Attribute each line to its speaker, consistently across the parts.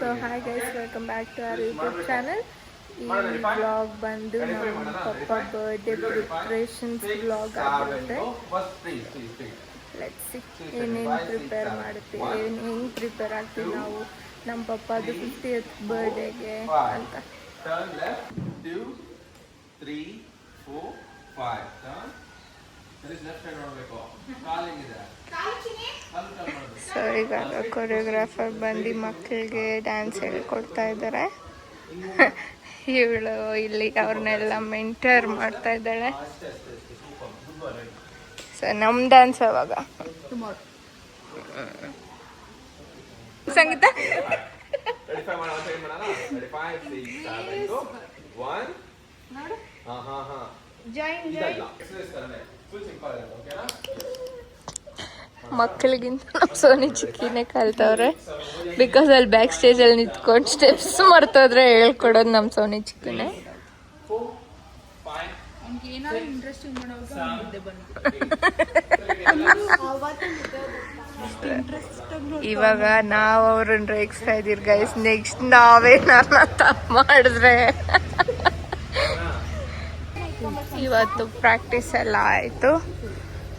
Speaker 1: So hi guys, welcome back to our YouTube channel. ಈ vlog ಬಂದು ನಮ್ಮ ಪಪ್ಪ ಬರ್ಡೇ ಪ್ರಿಪ್ರೇಷನ್ಸ್ ವ್ಲಾಗ್ ಆಗಿರುತ್ತೆ. ಲೆಟ್ಸ್ ಸಿ ಏನೇನು ಪ್ರಿಪೇರ್ ಮಾಡುತ್ತೀವಿ, ಹೆಂಗೆ ಪ್ರಿಪೇರ್ ಆಗ್ತೀವಿ ನಾವು ನಮ್ಮ ಪಪ್ಪದು 50th ಬರ್ಡೇಗೆ ಅಂತ. ಸೊ ಇವಾಗ ಕೊರಿಯೋಗ್ರಾಫರ್ ಬಂದು ಮಕ್ಕಳಿಗೆ ಡ್ಯಾನ್ಸ್ ಹೇಳ್ಕೊಡ್ತಾ ಇದ್ದಾರೆ. ಇವಳು ಇಲ್ಲಿ ಅವ್ರನ್ನೆಲ್ಲ ಮೆಂಟರ್ ಮಾಡ್ತಾ ಇದ್ದಾಳೆ. ಸೊ ನಮ್ಮ ಡ್ಯಾನ್ಸ್ ಅವಾಗ ಸಂಗೀತ ಮಕ್ಕಳಿಗಿಂತ ನಮ್ಮ ಸೋನಿ ಚಿಕ್ಕಿನೇ ಕಲ್ತವ್ರೆ. ಬಿಕಾಸ್ ಅಲ್ಲಿ ಬ್ಯಾಕ್ ಸ್ಟೇಜಲ್ಲಿ ನಿಂತ್ಕೊಂಡು ಸ್ಟೆಪ್ಸ್ ಮರ್ತೋದ್ರೆ ಹೇಳ್ಕೊಡೋದು ನಮ್ಮ ಸೋನಿ ಚಿಕ್ಕಿನೇ. ಇವಾಗ ನಾವು ಅವ್ರನ್ನ ರೇಗಿಸ್ತಾ ಇದೀವಿ ಗೈಸ್. ನೆಕ್ಸ್ಟ್ ನಾವೇನಾರ ತಪ್ಪು ಮಾಡಿದ್ರೆ ಇವತ್ತು ಪ್ರಾಕ್ಟೀಸ್ ಎಲ್ಲ ಆಯಿತು.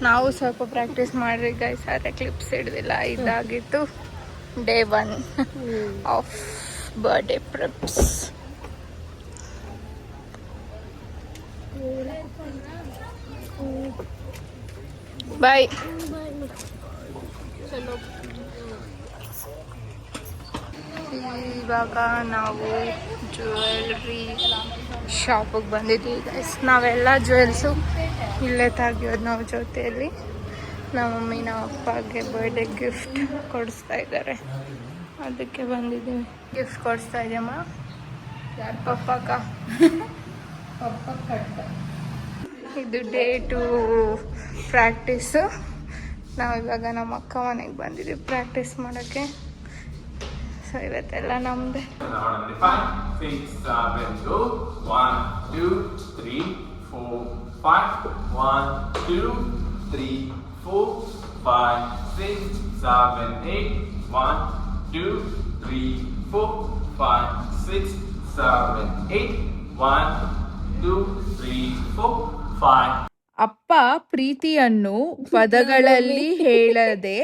Speaker 1: ನಾವು ಸ್ವಲ್ಪ ಪ್ರಾಕ್ಟೀಸ್ ಮಾಡಿರಿ ಗೈಸ್, ಆದರೆ ಕ್ಲಿಪ್ಸ್ ಹಿಡ್ದಿಲ್ಲ. ಇದಾಗಿತ್ತು ಡೇ 1 ಆಫ್ ಬರ್ಡೇ ಪ್ರಿಪ್ಸ್. ಬಾಯ್. ಇವಾಗ ನಾವು ಜ್ಯುವೆಲ್ರಿ ಶಾಪಿಗೆ ಬಂದಿದ್ದೀವಿ ಗೈಸ್. ನಾವೆಲ್ಲ ಜ್ಯುವೆಲ್ಸು ಇಲ್ಲೇ ತೆಗಿಯೋದು ನಾವು ಜೊತೆಯಲ್ಲಿ. ನಮ್ಮ ಮಮ್ಮಿ ನಮ್ಮ ಅಪ್ಪಗೆ ಬರ್ಡೇ ಗಿಫ್ಟ್ ಕೊಡಿಸ್ತಾ ಇದ್ದಾರೆ, ಅದಕ್ಕೆ ಬಂದಿದ್ದೀವಿ. ಗಿಫ್ಟ್ ಕೊಡಿಸ್ತಾ ಇದೆಯಮ್ಮ ಪಪ್ಪಕ್ಕ. ಇದು ಡೇ 2 ಪ್ರಾಕ್ಟೀಸು. ನಾವಿವಾಗ ನಮ್ಮ ಅಕ್ಕ ಮನೆಗೆ ಬಂದಿದ್ದೀವಿ ಪ್ರಾಕ್ಟೀಸ್ ಮಾಡೋಕ್ಕೆ. ಸೊ ಇವತ್ತೆಲ್ಲ ನಮ್ಮದೇ.
Speaker 2: 5 6 7 go 1 2 3 4 5 1 2 3 4 5 6 7 8 1 2 3 4 5 6 7 8 1 2 3 4 5.
Speaker 3: ಅಪ್ಪ ಪ್ರೀತಿಯನ್ನು ಪದಗಳಲ್ಲಿ ಹೇಳದೆ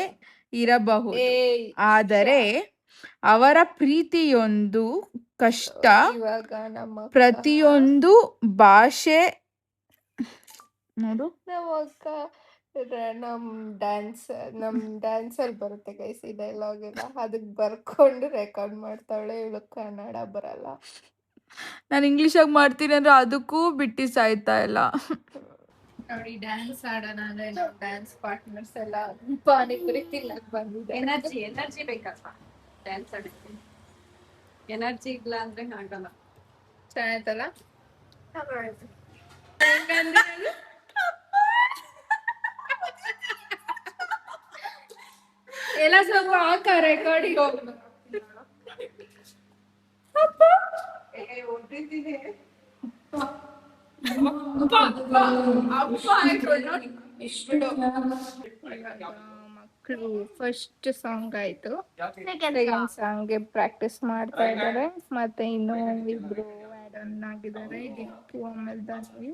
Speaker 3: ಇರಬಹುದು, ಆದರೆ ಅವರ ಪ್ರೀತಿಯೊಂದು ಕಷ್ಟ.
Speaker 1: ಇವಾಗ ನಮ್ಮ
Speaker 3: ಪ್ರತಿಯೊಂದು ಭಾಷೆ ನೋಡು.
Speaker 1: ನಮ್ಮ ಅಕ್ಕ ನಮ್ಮ ಡ್ಯಾನ್ಸಲ್ಲಿ ಬರುತ್ತೆ ಗೈಸ್ ಈ ಡೈಲಾಗ್ ಎಲ್ಲ. ಅದಕ್ಕೆ ಬರ್ಕೊಂಡು ರೆಕಾರ್ಡ್ ಮಾಡ್ತಾಳೆ. ಇವಳು ಕನ್ನಡ ಬರಲ್ಲ.
Speaker 3: ನಾನು ಇಂಗ್ಲೀಷಾಗಿ ಮಾಡ್ತೀನಿ ಅಂದ್ರೆ ಅದಕ್ಕೂ ಬಿಟ್ಟು ಸಾಯ್ತಾ ಇಲ್ಲ.
Speaker 1: ನೋಡಿ ಡ್ಯಾನ್ಸ್ ಆಡೋಣ ಅಂದ್ರೆ ನಮ್ಮ ಡ್ಯಾನ್ಸ್ ಪಾರ್ಟ್ನರ್ಸ್ ಎಲ್ಲ ಪಾನಿಪುರಿ ತಿನ್ನಕ್ ಬಂದಿದೆ.
Speaker 4: ಎನರ್ಜಿ ಬೇಕಲ್ವಾ ಡ್ಯಾನ್ಸ್ ಆಡಕ್ಕೆ? ಎನರ್ಜಿ ಇಲ್ಲ ಅಂದ್ರೆ ಆಗಲ್ಲ.
Speaker 1: ಚೆನ್ನಾಯ್ತಲ್ಲ? ಎಲ್ಲ ಸ್ವಲ್ಪ ಹಾಕ ರೆಕಾರ್ಡಿಗೆ ಹೋಗ್ಬೇಕು. ಮಕ್ಕಳು ಫಸ್ಟ್ ಸಾಂಗ್ ಆಯ್ತು, ಸೆಕೆಂಡ್ ಸಾಂಗ್ಗೆ ಪ್ರಾಕ್ಟೀಸ್ ಮಾಡ್ತಾ ಇದ್ದಾರೆ. ಮತ್ತೆ ಇನ್ನು ಇಬ್ರು ಆಡ್ ಆನ್ ಆಗಿದ್ದಾರೆ, ಡಿಂಕು ಆಮೇಲೆ ಧನ್ವಿ.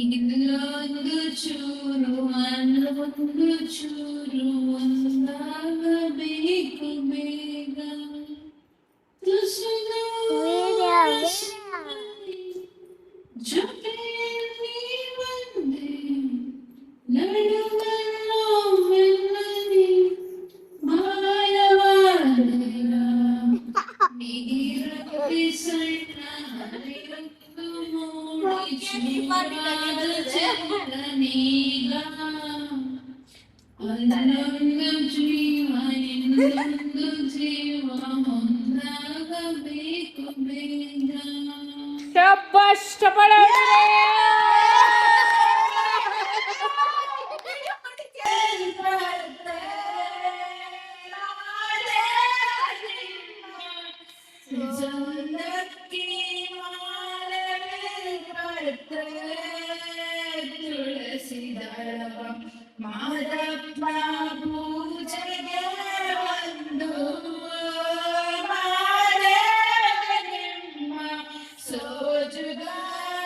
Speaker 5: ಇನ್ನೊಂದು ಚೂರು ಅನ್ನೊಂದು ಚೂರು ಒಂದಾಗಬೇಕು ಬೇಗ. ಜೊತೆಯಲ್ಲಿ ಬಂದೆ ನಡುವನ್ನೋ ಮೆಲ್ಲನೆ ಮಾಯವಾದೆಯ ನೀರಕ್ಕೆ ಸಣ್ಣ ಹರಿಯೊಂದು ಮೂಡಿ ಚೂರಾದ ಚಂದನೀಗ. ಅಲ್ಲೊಂದು ಜೀವ ಇನ್ನೊಂದು ಜೀವ ಒಂದಾಗಬೇಕು ಬೇಗ.
Speaker 3: ಶಬ್ಬಾಷ್ ಚಪ್ಪಾಳೆ.
Speaker 5: ಸೌಂದರ್ಯ ಮಾಲವಿಲ್ಪತ್ರ ತುಳಸಿದಳವ ಮಾದಪ್ಪ ಪೂಜೆಗೆ ಒಂದು ಮಾಲೆ ನಿಮ್ಮ ಸೋಜುಗಾರ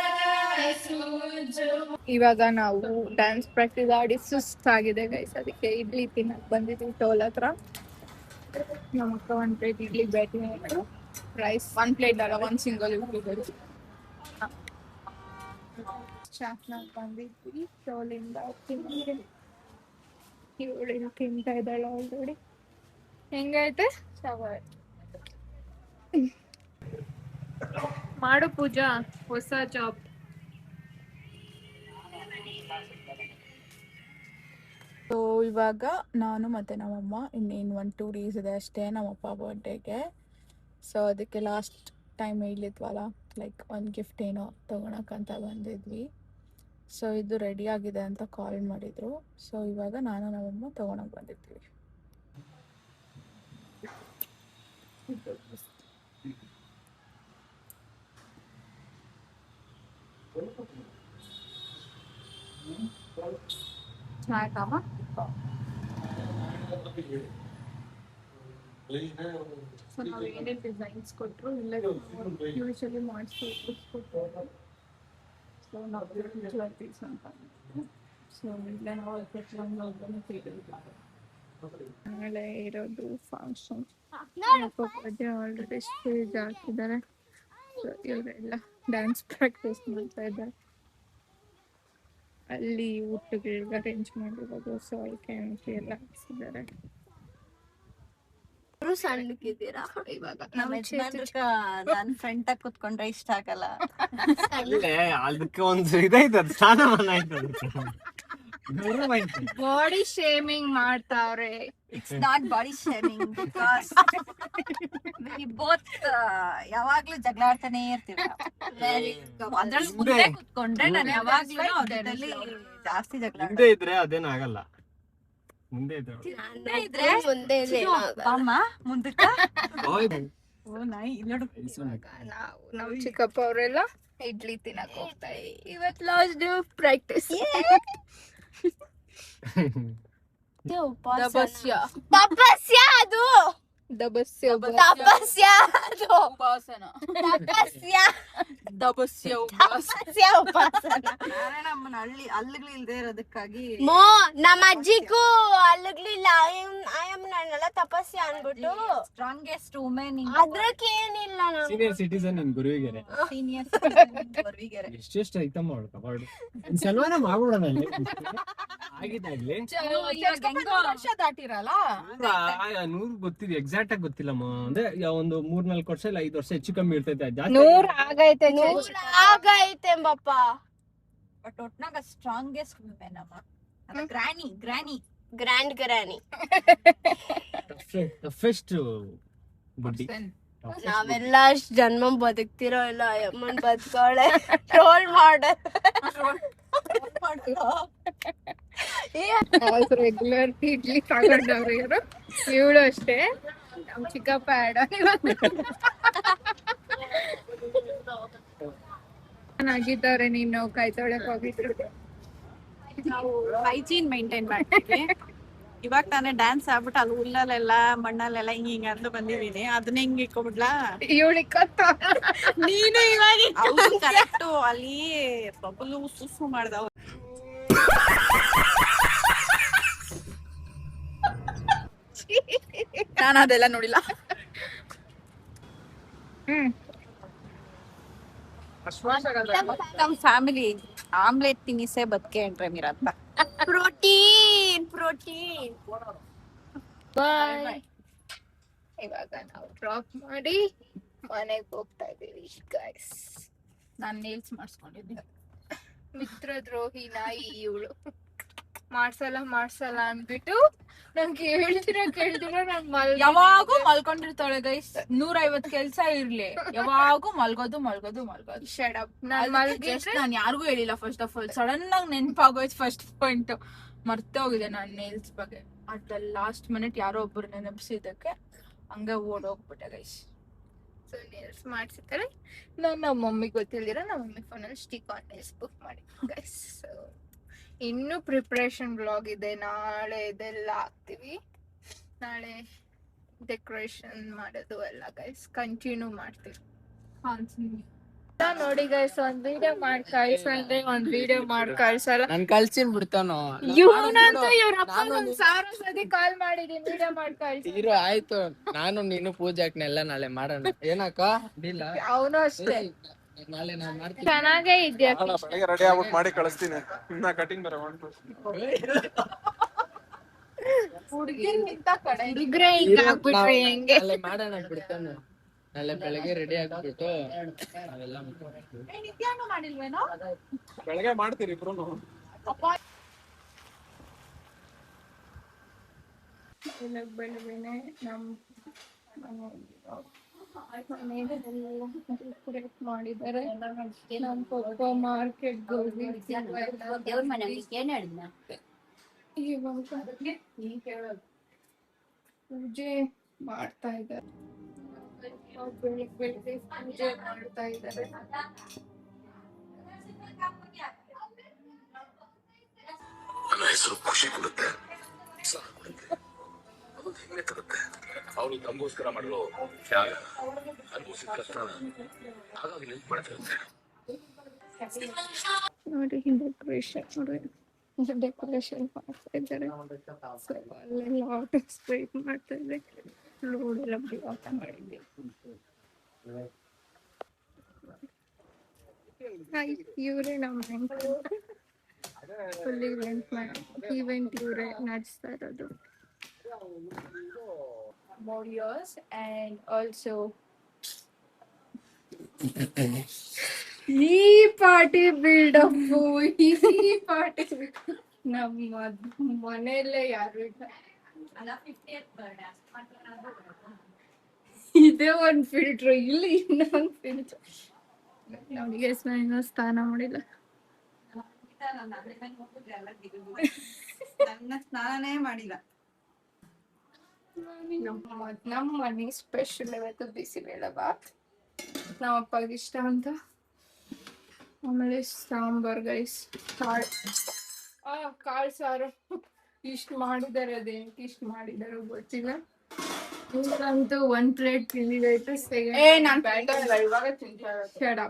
Speaker 5: ಸೂಜು.
Speaker 1: ಇವಾಗ ನಾವು ಡ್ಯಾನ್ಸ್ ಪ್ರಾಕ್ಟೀಸ್ ಆಡಿ ಸುಸ್ತಾಗಿದೆ ಗೈಸ್, ಅದಕ್ಕೆ ಇಡ್ಲಿ ತಿನ್ನಕ್ ಬಂದಿದ್ವಿ ಟೋಲ್ ಹತ್ರ. ನಮ್ಮ ಅಕ್ಕ 1 ಪ್ಲೇಟ್ ಇಡ್ಲಿ ಬೇಟಿ ಆಯ್ತು. ರೈಸ್ 1 ಪ್ಲೇಟ್ ಅಲ್ಲ, 1 ಸಿಂಗಲ್ ಇಡ್ಲಿ ಬೇಟಿ. ಚಾಟ್ನಾಗ್ ಬಂದಿದ್ವಿ ಟೋಲಿಂದ. ಇವಳು ತಿಂತಾ ಇದ್ದಾಳೆ ಆಲ್ರೆಡಿ. ಹೆಂಗೈತೆ? ಮಾಡು ಪೂಜಾ, ಹೊಸ ಜಾಬ್.
Speaker 3: ಸೊ ಇವಾಗ ನಾನು ಮತ್ತು ನಮ್ಮಮ್ಮ ಇನ್ನೇನು 1-2 ಡೇಸ್ ಇದೆ ಅಷ್ಟೇ ನಮ್ಮಪ್ಪ ಬರ್ಡೇಗೆ. ಸೊ ಅದಕ್ಕೆ ಲಾಸ್ಟ್ ಟೈಮ್ ಹೇಳಿದ್ವಲ್ಲ, ಲೈಕ್ ಒಂದು ಗಿಫ್ಟ್ ಏನೋ ತೊಗೊಳಕ್ಕಂತ ಬಂದಿದ್ವಿ. ಸೊ ಇದು ರೆಡಿ ಆಗಿದೆ ಅಂತ ಕಾಲ್ ಮಾಡಿದರು. ಸೊ ಇವಾಗ ನಾನು ನಮ್ಮಮ್ಮ ತೊಗೊಳಕ್ಕೆ ಬಂದಿದ್ವಿ.
Speaker 1: ಚೆನ್ನಾಯ್ತಮ್ಮ. ಸೊ ನಾವು ಏನೇನು ಡಿಸೈನ್ಸ್ ಕೊಟ್ಟರು ಇಲ್ಲ ಯೂಶಲಿ ಮಾಡಿಸ್ಕೊಟ್ಟು. ಸೊ ನಾವು ಜ್ಯುವೆಲ್ರೀಸ್ ಅಂತ. ಸೊ ಇಲ್ಲ ನಾವು ನಾಳೆ ಇರೋದು ಫಂಕ್ಷನ್. ಬರ್ಡೇ ಆಲ್ರೆಡಿ ಸ್ಟೇಜ್ ಹಾಕಿದ್ದಾರೆ. ಸೊ ಇವರೆಲ್ಲ ಡ್ಯಾನ್ಸ್ ಪ್ರಾಕ್ಟೀಸ್ ಮಾಡ್ತಾ ಇದ್ದಾರೆ. ಅಲ್ಲಿ ಊಟಗಳಿಗೆ ಅರೇಂಜ್ ಮಾಡಿರೋದು. ಸೊ ಅದಕ್ಕೆ ಎಲ್ಲ ಹಾಕ್ಸಿದ್ದಾರೆ.
Speaker 4: ಸಣ್ಣಕ್ಕಿದ್ದೀರಾ
Speaker 1: ಇವಾಗ
Speaker 4: ನಮ್ಮ ಯಜಮಾನ್ರಕ್ಕ ನಾನ್ ಫ್ರಂಟ್ ಆಗಿ ಕುತ್ಕೊಂಡ್ರೆ ಇಷ್ಟ ಆಗಲ್ಲ.
Speaker 6: ಅದಕ್ಕೆ ಒಂದು ಇದೈತೆ, ಸ್ಥಾನಮಾನ ಆಯ್ತು.
Speaker 1: ಬಾಡಿ ಶೇಮಿಂಗ್ ಮಾಡ್ತಾವ್ರೆ.
Speaker 4: It's not body shaming because we both ಯಾವಾಗ್ಲೂ ಜಗಳ ಆಡ್ತಾನೆ ಇರ್ತೀವಿ. ಅದ್ರಲ್ಲಿ ಮುಂದೆ ಕುತ್ಕೊಂಡ್ರೆ ನಾನು ಯಾವಾಗ್ಲೂ ಅದ್ರಲ್ಲಿ ಜಾಸ್ತಿ ಜಗಳ
Speaker 6: ಮುಂದೆ ಇದ್ರೆ ಅದೇನಾಗಲ್ಲ. ಮುಂದೆ ಇದ್ರೆ
Speaker 4: ಅಮ್ಮ ಮುಂದಕ್ಕ
Speaker 1: ನಾವು ನಮ್ ಚಿಕ್ಕಪ್ಪ ಅವರೆಲ್ಲ ಇಡ್ಲಿ ತಿನ್ನಕ್ ಹೋಗ್ತಾ ಇದ್ವಿ. ಇವತ್ ಲಾಸ್ಟ್ ಡೇ ಪ್ರಾಕ್ಟೀಸ್.
Speaker 3: ದಬಸ್ಯ
Speaker 7: ತಪಸ್ಯ ಅದು
Speaker 1: ದಬಸ್ಯ
Speaker 7: ತಪಸ್ಯ ಅದು
Speaker 3: ಉಪಾಸನ.
Speaker 7: ತಪಸ್ಯ
Speaker 3: ದಬಸ್ಯ
Speaker 7: ತಪಸ್ಯ ಉಪಾಸನ.
Speaker 4: ನಮ್ಮನ್ನ ಹಳ್ಳಿಗಳು ಇಲ್ದೇ ಇರೋದಕ್ಕಾಗಿ
Speaker 7: ಮೋ ನಮ್ಮ ಅಜ್ಜಿಗೂ ಅಲ್ಲಗ್ಲಿಲ್ಲ. ಆಯಮ್ಮ ನನ್ನೆಲ್ಲ ತಪಸ್ಯ ಅನ್ಬಿಟ್ಟು
Speaker 4: ಸ್ಟ್ರಾಂಗೆಸ್ಟ್ ವುಮೆನ್
Speaker 7: ಅದ್ರಕ್ಕೆ ಏನಿಲ್ಲ ನಾವು
Speaker 6: ಸೀನಿಯರ್ ಸಿಟಿಸನ್ ಇನ್ ಗುರುವಿಗೆರೆ.
Speaker 4: ಸೀನಿಯರ್ ಬರ್ವಿಗೆರೆ.
Speaker 6: ಎಷ್ಟೆಷ್ಟು ಐಟಮ್ ಮಾಡ್ಕ ಬಾರ್ಡು ಸಲ್ವಾನ ಮಾಡ್ಬಿಡೋಣ ಅಲ್ಲಿ. ಆಗಿದ್ದಾಗ್ಲಿ
Speaker 3: ವರ್ಷ ದಾಟಿರಲ್ಲ.
Speaker 6: 100 ಗೊತ್ತಿದೆ, ಎಕ್ಸಾಕ್ಟ್ ಆಗಿ ಗೊತ್ತಿಲ್ಲಮ್ಮ. ಅಂದ್ರೆ ಒಂದು 3-4 ವರ್ಷ ಇಲ್ಲ 5 ವರ್ಷ ಹೆಚ್ಚು ಕಮ್ಮಿ ಇರ್ತೈತೆ. ಜಾಸ್ತಿ
Speaker 1: 100 ಆಗೈತೆ.
Speaker 7: ಆಗೈತೆ ಬಪ್ಪ.
Speaker 4: ಬಟ್ ಒಟ್ನಾಗ ಸ್ಟ್ರಾಂಗೆಸ್ಟ್ ವುಮೆನ್ ಅಮ್ಮ. ಗ್ರಾನಿ
Speaker 7: ಗ್ರ್ಯಾಂಡ್ ಗ್ರಾನಿ.
Speaker 6: ಟಫೆಸ್ಟ್ ಬಡ್ಡಿ.
Speaker 7: ನಾವೆಲ್ಲ ಅಷ್ಟ್ ಜನ್ಮ ಬದುಕ್ತಿರೋ ಇಲ್ಲ ಅಮ್ಮನ್ ಬದುಕೋಳೆ ರೋಲ್ ಮಾಡೆಲ್.
Speaker 1: ರೆಗ್ಯುಲರ್ ಇಡ್ಲಿ ತಗೊಂಡವ್ರು ಇವರು. ಇವಳು ಅಷ್ಟೇ. ನಮ್ ಚಿಕ್ಕಪ್ಪ ಚೆನ್ನಾಗಿದ್ದವ್ರೆ. ನೀನು ಕೈ ತೊಳಕ್ ಹೋಗಿದ್ರು.
Speaker 4: ನಾವು ಹೈಜೀನ್ ಮೇಂಟೈನ್ ಮಾಡ್ತೀವಿ. ಇವಾಗ ತಾನೇ ಡ್ಯಾನ್ಸ್ ಆಗ್ಬಿಟ್ಟು ಅಲ್ಲಿ ಹುಲ್ಲಲ್ಲೆಲ್ಲ ಮಣ್ಣಲ್ಲೆಲ್ಲ ಹಿಂಗ ಅಂದು ಬಂದಿದೀನಿ. ಅದನ್ನ ಹಿಂಗ್ ಇಟ್ಕೊಬಿಡ್ಲಾ
Speaker 1: ಇವಳಿಕ್ಕತ್ತ
Speaker 4: ನೀನು ಇವಾಗ ಕರೆಕ್ಟು ಅಲ್ಲಿ ಬಬಲು ಸುಸು ಮಾಡ್ದವ.
Speaker 3: ನಾನು ಅದೆಲ್ಲ ನೋಡಿಲ್ಲ.
Speaker 4: ನಮ್ ಫ್ಯಾಮಿಲಿ ಆಮ್ಲೆಟ್ ತಿನ್ನಿಸೇ ಬದುಕೆ ಏನ್ರೆ ಮೀರಂತ.
Speaker 7: ಪ್ರೋಟೀನ್
Speaker 1: ಬಾಯ್. ಇವಾಗ ನಾವು ಡ್ರಾಪ್ ಮಾಡಿ ಮನೆಗೆ ಹೋಗ್ತಾ ಇದೀವಿ ಗೈಸ್.
Speaker 3: ನಾನು ನೇಲ್ಸ್ ಮಾಡಿಸ್ಕೊಂಡಿದ್ದೆ.
Speaker 1: ಮಿತ್ರದ್ರೋಹಿ ನಾಯಿ ಇವಳು. ಮಾಡ್ಸಲ್ಲ ಅನ್ಬಿಟ್ಟು ನಂಗೆ ಕೇಳ್ತಿರೋ ನಾನು
Speaker 3: ಯಾವಾಗೂ ಮಲ್ಕೊಂಡಿರ್ತಾಳೆ ಗೈಸ್. 150 ಕೆಲ್ಸ ಇರ್ಲಿ, ಯಾವಾಗೂ ಮಲ್ಗೋದು.
Speaker 1: Shut up.
Speaker 3: ನಾನು ಯಾರಿಗೂ ಹೇಳಿಲ್ಲ. ಫಸ್ಟ್ ಆಫ್ ಆಲ್ ಸಡನ್ ಆಗಿ ನೆನಪಾಗೋಯ್ತು. ಫಸ್ಟ್ ಪಾಯಿಂಟ್ ಮರ್ತೆ ಹೋಗಿದೆ ನಾನು ನೇಲ್ಸ್ ಬಗ್ಗೆ. ಅಟ್ ಲಾಸ್ಟ್ ಮಿನಿಟ್ ಯಾರೋ ಒಬ್ಬರು ನೆನಪಿಸಿದ್ದಕ್ಕೆ ಹಂಗೆ ಓಡೋಗ್ಬಿಟ್ಟೆ ಗೈಸ್.
Speaker 1: ಸೊ ನೇಲ್ಸ್ ಮಾಡಿಸಿದ್ದಾರೆ. ನಮ್ಮ ಮಮ್ಮಿಗೆ ಗೊತ್ತಿಲ್ದಿರ ನಮ್ಮ ಮಮ್ಮಿ ಫೋನಲ್ಲಿ ಸ್ಟಿಕ್ ಆನ್ ನೇಲ್ಸ್ ಬುಕ್ ಮಾಡಿ ಗೈಸ್. ಸೊ ಇನ್ನೂ ಪ್ರಿಪ್ರೇಷನ್ ಬ್ಲಾಗ್ ಇದೆ, ನಾಳೆ ಇದೆಲ್ಲ ಹಾಕ್ತೀವಿ. ನಾಳೆ ಡೆಕೋರೇಷನ್ ಮಾಡೋದು ಎಲ್ಲ ಗೈಸ್ ಕಂಟಿನ್ಯೂ ಮಾಡ್ತೀವಿ. ನೋಡಿ ಗೈಸ್, ಒಂದ್ ವಿಡಿಯೋ ಮಾಡಿ ಕಳ್ಸಂದ್ರೆ ಒಂದ್ ವಿಡಿಯೋ ಮಾಡಿ ಕಳ್ಸಲ್ಲ.
Speaker 8: ನಾನ್ ಕಳ್ಸಿನ್ ಬಿಡ್ತಾನೋ
Speaker 1: ಇವ್ನಂತೂ ಇವ್ರ ಅಪ್ಪ ಒಂದ್ 1000 ಸತಿ ಕಾಲ್ ಮಾಡಿದೀನಿ ವಿಡಿಯೋ ಮಾಡಿ ಕಳ್ಸಿ.
Speaker 8: ಇರೋ ಆಯ್ತು, ನಾನು ನೀನು ಪೂಜಾಕ್ನೆಲ್ಲ ನಾಳೆ ಮಾಡೋಣ. ಏನಕ್ಕ ಇಲ್ಲ
Speaker 1: ಅವನು ಅಷ್ಟೇ
Speaker 8: ನಾಳೆ ನಾನ್ ಮಾಡ್ತೀನಿ.
Speaker 1: ಚೆನ್ನಾಗೇ ಇದ್ಯಾ.
Speaker 2: ಬೆಳಗ್ಗೆ ರೆಡಿ ಆಗ್ಬಿಟ್ಟು ಮಾಡಿ ಕಳಿಸ್ತೀನಿ. ಇನ್ನ ಕಟಿಂಗ್ ಬೇರೆ ಮಾಡ್ಬೇಕು.
Speaker 1: ಹುಡುಗಿರ್ಗಿಂತ ಕಡೆ ಹುಡುಗ್ರೆ ಹಿಂಗ ಆಗ್ಬಿಟ್ರೆ ಹೆಂಗೆ?
Speaker 8: ನಾಳೆ ಮಾಡೋಣ ಬಿಡ್ತಾನು. ನಾಳೆ ಬೆಳಗ್ಗೆ ರೆಡಿ ಆಗ್ಬಿಟ್ಟು ಅವೆಲ್ಲ
Speaker 1: ಮಾಡಿಲ್ವೇನೋ?
Speaker 2: ಬೆಳಗ್ಗೆ ಮಾಡ್ತೀರಿ ಇಬ್ರು.
Speaker 1: ಬೆಳಗ್ಗೆನೆ ನಮ್ಮ ಡೆಕೋರೇಟ್ ಮಾಡಿದ್ದಾರೆ. ನಮ್ಮ ಪಪ್ಪ ಮಾರ್ಕೆಟ್ ಪೂಜೆ ಮಾಡ್ತಾ ಇದ್ದಾರೆ. ಬೆಳಿಗ್ಗೆ ಪೂಜೆ ಮಾಡ್ತಾ ಇದ್ದಾರೆ.
Speaker 9: ನನ್ನ ಹೆಸರು ಖುಷಿ ಕೊಡುತ್ತೆ, ಉತ್ಸಾಹ ಕೊಡುತ್ತೆ, ಅದು ಹೆಮ್ಮೆ ತರುತ್ತೆ. ಅವಳು ತಮಗೋಸ್ಕರ ಮಾಡಲು ತ್ಯಾಗ ಅನುಭವಿಸಿದ ಕಷ್ಟ ಹಾಗಾಗಿ ನೆನ್ಪು ಮಾಡ್ತಿರುತ್ತೆ.
Speaker 1: ನೋಡಿ ಡೆಕೋರೇಷನ್ ನೋಡಿ, ಡೆಕೋರೇಷನ್ ಮಾಡ್ತಾ ಇದ್ದಾರೆ. ಅಲ್ಲೆಲ್ಲ ಆಟೋ ಸ್ಪ್ರೈಟ್ ಮಾಡ್ತಾ ಇದ್ದಾರೆ. ಲೋಡ್ ಎಲ್ಲ ಆಟ ಮಾಡಿದ್ವಿ. ಇವರೇ ನಮ್ಮ ಫುಲ್ ಈವೆಂಟ್ ಇವರೇ ನಡೆಸ್ತಾ ಇರೋದು. more years and also ಈ ಪಾರ್ಟಿ ಬಿಲ್ಡಪ್ ಈ ಪಾರ್ಟಿ ನಮ್ಮ ಮನೆಯಲ್ಲೇ ಯಾರು ಇಲ್ಲ. ಇದೇ ಒಂದ್ ಫಿಲ್ಟ್ರ್, ಇಲ್ಲಿ ಇನ್ನೊಂದು ಫಿಲ್ಟ್ರ್. ನಮಗೆ ಸ್ನಾನ ಮಾಡಿಲ್ಲ.
Speaker 4: ಸ್ನಾನನೇ ಮಾಡಿಲ್ಲ.
Speaker 1: ನಮ್ಮ ಮನೆ ಸ್ಪೆಷಲ್ ಇವತ್ತು ಬಿಸಿಬೇಳೆ ಬಾತ್, ನಮ್ಮ ಅಪ್ಪಗೆ ಇಷ್ಟ ಅಂತ. ಆಮೇಲೆ ಸಾಂಬಾರ್ ಗೈಸ್, ಕಾಳು ಸಾರು ಇಷ್ಟು ಮಾಡಿದ್ದಾರೆ. ಅದೇಂಟಿ ಇಷ್ಟು ಮಾಡಿದಾರೆ ಗೊತ್ತಿಲ್ಲ. ಇವಂತೂ 1 ಪ್ಲೇಟ್ ತಿಂದಿದ್ದಾಯ್ತು. ಇವಾಗ ತಿಂತಾರೆ.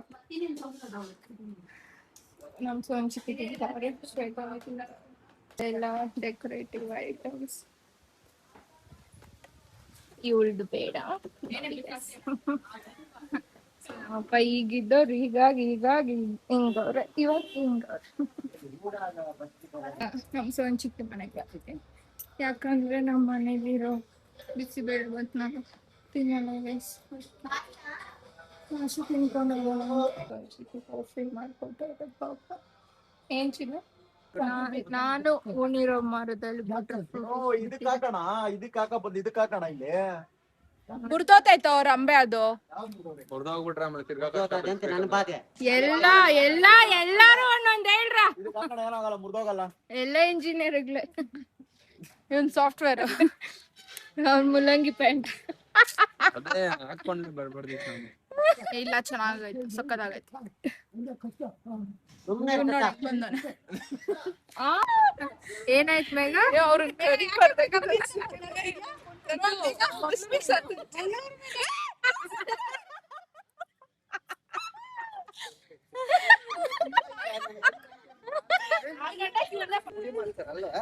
Speaker 1: ನಮ್ಮ ಸೊಂಚಿಕೆ ತಿಂತಾರೆ, ಶ್ವೇತಾ ತಿಂತಾರೆ. ಎಲ್ಲ ಡೆಕೋರೇಟಿವ್ ಐಟಮ್ಸ್. ಇವಳ್ದು ಬೇಡ. ಅಪ್ಪ ಈಗಿದ್ದವ್ರು ಹೀಗಾಗಿ ಹಿಂಗವ್ರೆ, ಇವಾಗ ಹಿಂಗವ್ರೆ. ನಮ್ಮ ಸೊಂಚಿಕೆ ಮನೆಗೆ ಬರ್ತಿದ್ದೆ, ಯಾಕಂದ್ರೆ ನಮ್ಮ ಮನೇಲಿರೋ ಬಿಸಿಬೇಳೆ ಬಾತ್ ನಾನು ತಿನ್ನಲ್ಲ ಗೈಸ್. ಅಷ್ಟು ತಿನ್ಕೊಂಡು ಕಾಫಿ ಮಾಡ್ಕೊಟ್ಟು ಪಾಪ. ಏನ್ ಚಿನ್ನ, ನಾನು ಉಣಿರೋ ಮರದಲ್ಲಿ ಗುರ್ತೋತಾಯ್ತು ಅವ್ರ ಅಂಬೆ. ಅದು ಎಲ್ಲಾರು ಒಂದೊಂದ್ ಹೇಳ್ರ. ಎಲ್ಲ ಇಂಜಿನಿಯರ್ಗಳೇ. ಇವನ್ ಸಾಫ್ಟ್ವೇರ್, ಅವ್ನ ಮುಲ್ಲಂಗಿ ಪ್ಯಾಂಟ್ ಇಲ್ಲ, ಚೆನ್ನಾಗೈತೆ, ಸಕ್ಕದಾಗೈತೆ. ಏನಾಯ್ತು ಮೇಘ? ಅವ್ರ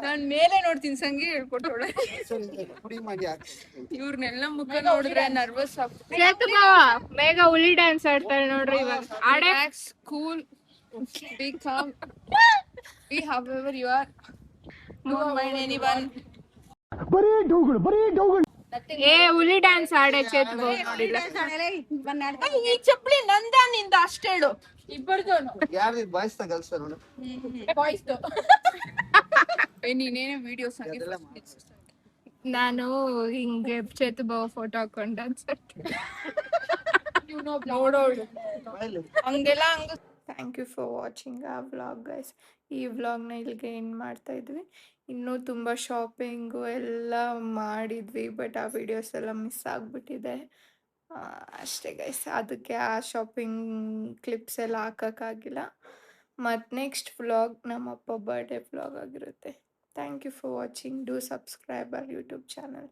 Speaker 1: ನಾನ್ ಮೇಲೆ ನೋಡ್ತೀನಿ, ಸಂಗಿ ಹೇಳ್ಕೊಟ್ಟೋಳೆ. ಇವ್ರನ್ನೆಲ್ಲ ಮುಖ ನೋಡಿದ್ರೆ ನರ್ವಸ್ ಆಗ್ತದೆ. ಬೇಗ ಹುಲಿ ಡ್ಯಾನ್ಸ್ ಆಡ್ತಾರೆ ನೋಡ್ರಿ ಇವಾಗ. ಆಡೇ cool, be calm, be however you are, don't mind anyone. ಏ ಹುಲಿ ಡ್ಯಾನ್ಸ್ ಆಡೇ ಚೇತ್ ನೋಡಿಲ್ಲ. ಈ ಚಪ್ಪಲಿ ನಂದ ನಿಂದ ಅಷ್ಟೇ ಹೇಳು. ಇಬ್ಬರದೋನು ಬಾಯ್ಸ್. ನೀನೇನು ವಿಡಿಯೋಸ್ ನಾನು ಹಿಂಗೆ ಚೇತು ಬಾವ ಫೋಟೋ ಹಾಕೊಂಡು ಡ್ಯಾನ್ಸ್ ನೋಡೋಳು ಹಂಗೆಲ್ಲ ಹಂಗ. ಥ್ಯಾಂಕ್ ಯು ಫಾರ್ ವಾಚಿಂಗ್ ಆ ವ್ಲಾಗ್ ಗೈಸ್. ಈ ವ್ಲಾಗ್ನ ಇಲ್ಲಿಗೆ ಎಂಡ್ ಮಾಡ್ತಾ ಇದ್ವಿ. ಇನ್ನೂ ತುಂಬ ಶಾಪಿಂಗು ಎಲ್ಲ ಮಾಡಿದ್ವಿ, ಬಟ್ ಆ ವಿಡಿಯೋಸ್ ಎಲ್ಲ ಮಿಸ್ ಆಗಿಬಿಟ್ಟಿದೆ. ಅಷ್ಟೇ ಗೈಸ್, ಅದಕ್ಕೆ ಆ ಶಾಪಿಂಗ್ ಕ್ಲಿಪ್ಸ್ ಎಲ್ಲ ಹಾಕೋಕ್ಕಾಗಿಲ್ಲ. ಮತ್ತು ನೆಕ್ಸ್ಟ್ ವ್ಲಾಗ್ ನಮ್ಮಪ್ಪ ಬರ್ಡೇ ವ್ಲಾಗ್ ಆಗಿರುತ್ತೆ. Thank you for watching. Do subscribe our YouTube channel.